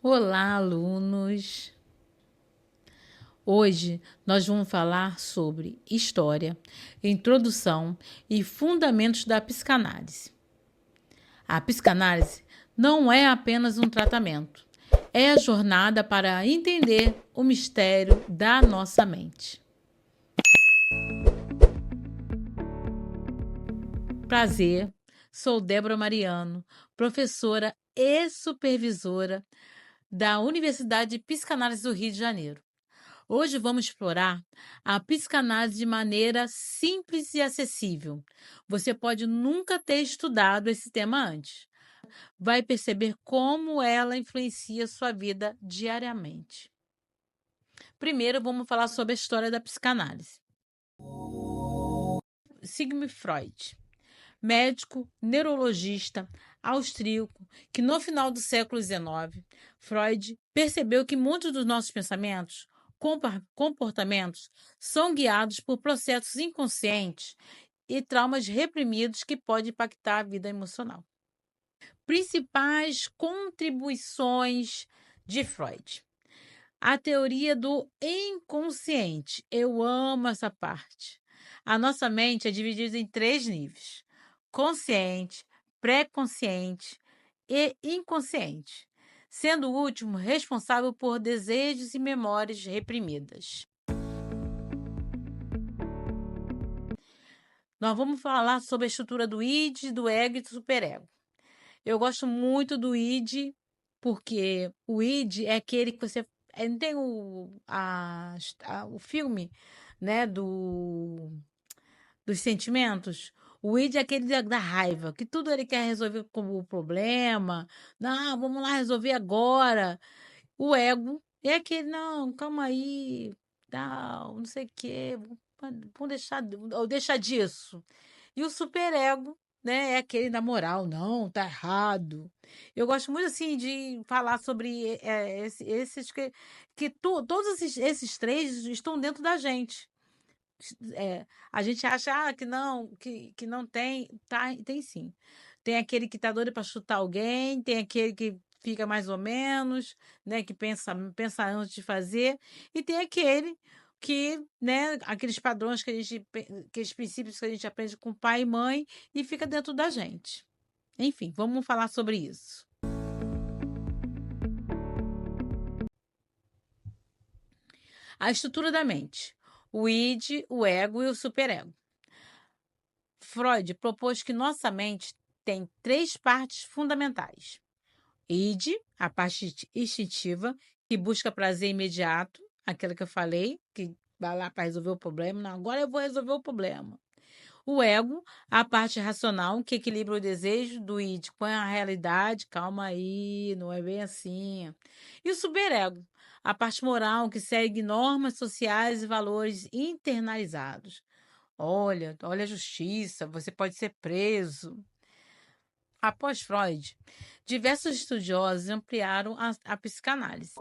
Olá, alunos! Hoje nós vamos falar sobre história, introdução e fundamentos da psicanálise. A psicanálise não é apenas um tratamento, é a jornada para entender o mistério da nossa mente. Prazer, sou Débora Mariano, professora e supervisora da Universidade de Psicanálise do Rio de Janeiro. Hoje vamos explorar a psicanálise de maneira simples e acessível. Você pode nunca ter estudado esse tema antes. Vai perceber como ela influencia sua vida diariamente. Primeiro, vamos falar sobre a história da psicanálise. Sigmund Freud, médico, neurologista austríaco, que no final do século XIX, Freud percebeu que muitos dos nossos pensamentos, comportamentos, são guiados por processos inconscientes e traumas reprimidos que podem impactar a vida emocional. Principais contribuições de Freud. A teoria do inconsciente. Eu amo essa parte. A nossa mente é dividida em 3 níveis: consciente, pré-consciente e inconsciente, sendo o último responsável por desejos e memórias reprimidas. Nós vamos falar sobre a estrutura do id, do ego e do superego. Eu gosto muito do id, porque o id é aquele que você. Não tem o filme, né, dos sentimentos. O id é aquele da raiva, que tudo ele quer resolver como problema. Não, vamos lá resolver agora. O ego é aquele, não, calma aí, tal, não sei o quê, vamos deixar, ou deixar disso. E o superego, né, é aquele da moral, não, tá errado. Eu gosto muito, assim, de falar sobre esses todos esses três estão dentro da gente. A gente acha que não tem, tá, tem sim. Tem aquele que tá doido para chutar alguém, tem aquele que fica mais ou menos, né, que pensa antes de fazer, e tem aquele que, né, aqueles padrões aqueles princípios que a gente aprende com pai e mãe e fica dentro da gente. Enfim, vamos falar sobre isso. A estrutura da mente: o id, o ego e o superego. Freud propôs que nossa mente tem 3 partes fundamentais: id, a parte instintiva, que busca prazer imediato, aquela que eu falei, que vai lá para resolver o problema. Não, agora eu vou resolver o problema. O ego, a parte racional, que equilibra o desejo do id com a realidade. Calma aí, não é bem assim. E o superego, a parte moral, que segue normas sociais e valores internalizados. Olha a justiça, você pode ser preso. Após Freud, diversos estudiosos ampliaram a psicanálise.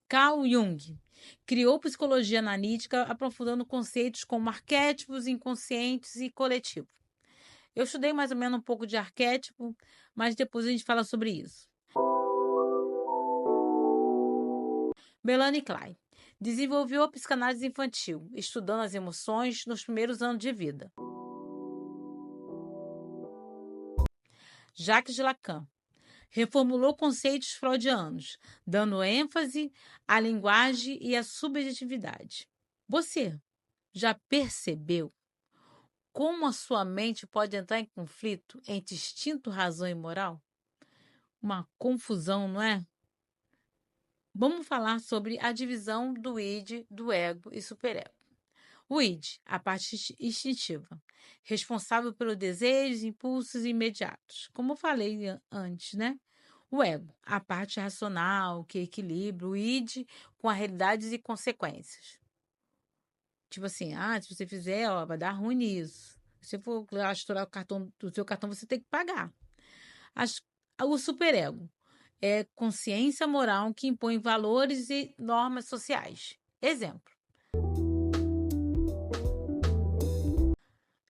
Carl Jung criou psicologia analítica, aprofundando conceitos como arquétipos, inconscientes e coletivo. Eu estudei mais ou menos um pouco de arquétipo, mas depois a gente fala sobre isso. Melanie Klein desenvolveu a psicanálise infantil, estudando as emoções nos primeiros anos de vida. Jacques Lacan reformulou conceitos freudianos, dando ênfase à linguagem e à subjetividade. Você já percebeu como a sua mente pode entrar em conflito entre instinto, razão e moral? Uma confusão, não é? Vamos falar sobre a divisão do id, do ego e superego. O id, a parte instintiva, responsável pelos desejos, impulsos imediatos, como eu falei antes, né? O ego, a parte racional, que equilibra o id com as realidades e consequências. Tipo assim, se você fizer, ó, vai dar ruim nisso. Se for lá estourar o cartão do seu cartão, você tem que pagar. As, o superego é consciência moral que impõe valores e normas sociais. Exemplo.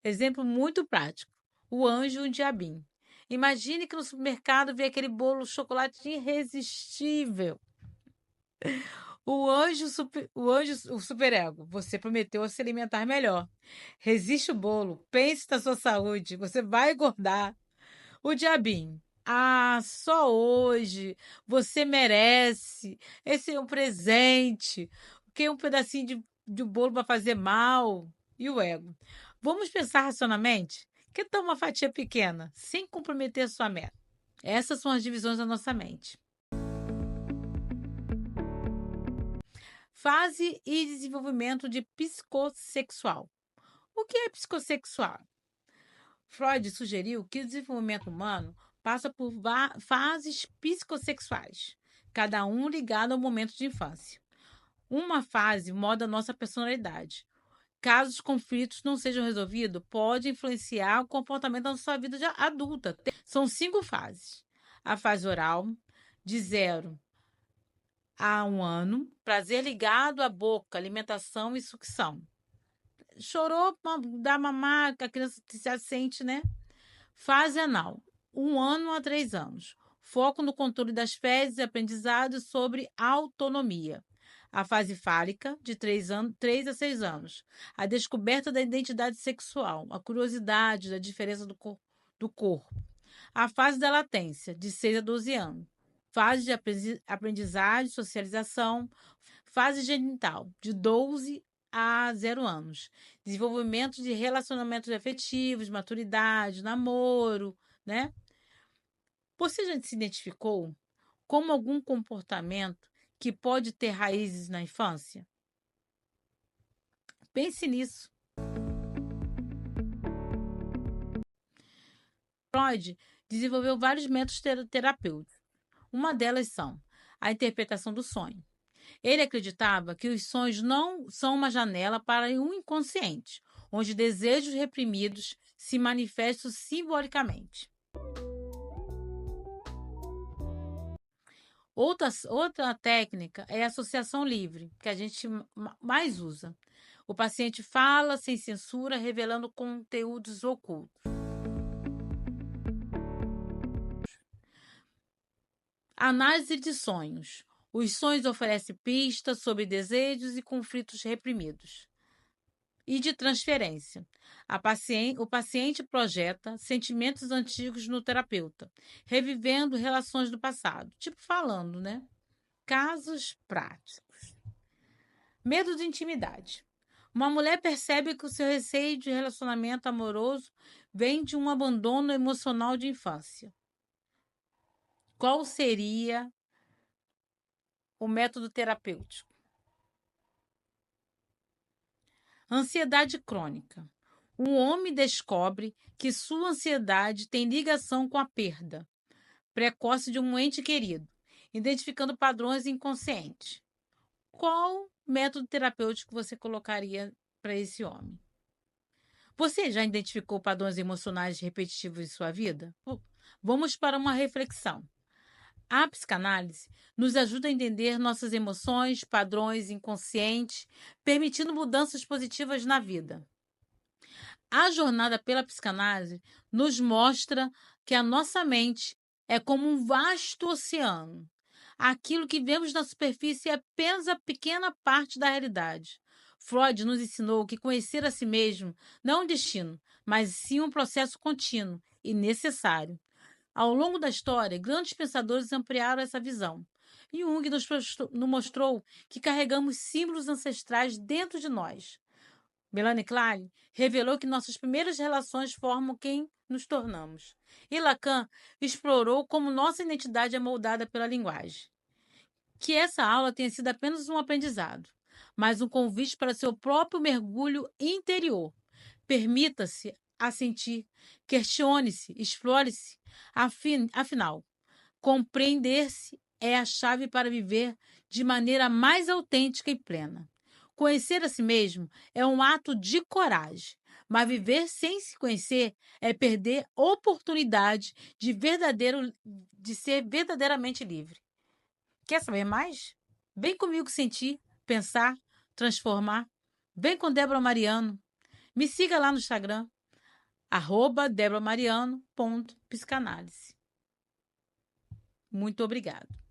Exemplo muito prático. O anjo e o diabinho. Imagine que no supermercado vê aquele bolo de chocolate irresistível. O superego. Você prometeu se alimentar melhor. Resiste o bolo. Pense na sua saúde. Você vai engordar. O diabinho. Ah, só hoje. Você merece. Esse é um presente. Que um pedacinho de bolo vai fazer mal. E o ego. Vamos pensar racionalmente? Que tal uma fatia pequena, sem comprometer a sua meta? Essas são as divisões da nossa mente. Fase e desenvolvimento de psicossexual. O que é psicossexual? Freud sugeriu que o desenvolvimento humano passa por fases psicossexuais, cada um ligado ao momento de infância. Uma fase molda a nossa personalidade. Caso os conflitos não sejam resolvidos, pode influenciar o comportamento da sua vida adulta. São 5 fases. A fase oral, de 0 a 1 ano, prazer ligado à boca, alimentação e sucção. Chorou, dá mamar, a criança se sente, né? Fase anal, 1 ano a 3 anos. Foco no controle das fezes e aprendizado sobre autonomia. A fase fálica, de 3 a 6 anos. A descoberta da identidade sexual, a curiosidade da diferença do corpo. A fase da latência, de 6 a 12 anos. Fase de aprendizagem, socialização. Fase genital, de 12 a 0 anos. Desenvolvimento de relacionamentos afetivos, maturidade, namoro, né? Você já se identificou como algum comportamento que pode ter raízes na infância? Pense nisso. Freud desenvolveu vários métodos terapêuticos. Uma delas são a interpretação do sonho. Ele acreditava que os sonhos não são uma janela para um inconsciente, onde desejos reprimidos se manifestam simbolicamente. Outra técnica é a associação livre, que a gente mais usa. O paciente fala sem censura, revelando conteúdos ocultos. Análise de sonhos. Os sonhos oferecem pistas sobre desejos e conflitos reprimidos. E de transferência. O paciente projeta sentimentos antigos no terapeuta, revivendo relações do passado. Tipo falando, né? Casos práticos. Medo de intimidade. Uma mulher percebe que o seu receio de relacionamento amoroso vem de um abandono emocional de infância. Qual seria o método terapêutico? Ansiedade crônica. Um homem descobre que sua ansiedade tem ligação com a perda precoce de um ente querido, identificando padrões inconscientes. Qual método terapêutico você colocaria para esse homem? Você já identificou padrões emocionais repetitivos em sua vida? Vamos para uma reflexão. A psicanálise nos ajuda a entender nossas emoções, padrões inconscientes, permitindo mudanças positivas na vida. A jornada pela psicanálise nos mostra que a nossa mente é como um vasto oceano. Aquilo que vemos na superfície é apenas a pequena parte da realidade. Freud nos ensinou que conhecer a si mesmo não é um destino, mas sim um processo contínuo e necessário. Ao longo da história, grandes pensadores ampliaram essa visão. Jung nos mostrou que carregamos símbolos ancestrais dentro de nós. Melanie Klein revelou que nossas primeiras relações formam quem nos tornamos. E Lacan explorou como nossa identidade é moldada pela linguagem. Que essa aula tenha sido apenas um aprendizado, mas um convite para seu próprio mergulho interior. Permita-se a sentir, questione-se, explore-se. Afinal, compreender-se é a chave para viver de maneira mais autêntica e plena. Conhecer a si mesmo é um ato de coragem, mas viver sem se conhecer é perder oportunidade de ser verdadeiramente livre. Quer saber mais? Vem comigo sentir, pensar, transformar. Vem com Débora Mariano. Me siga lá no Instagram, @debramariano.psicanálise. Muito obrigado.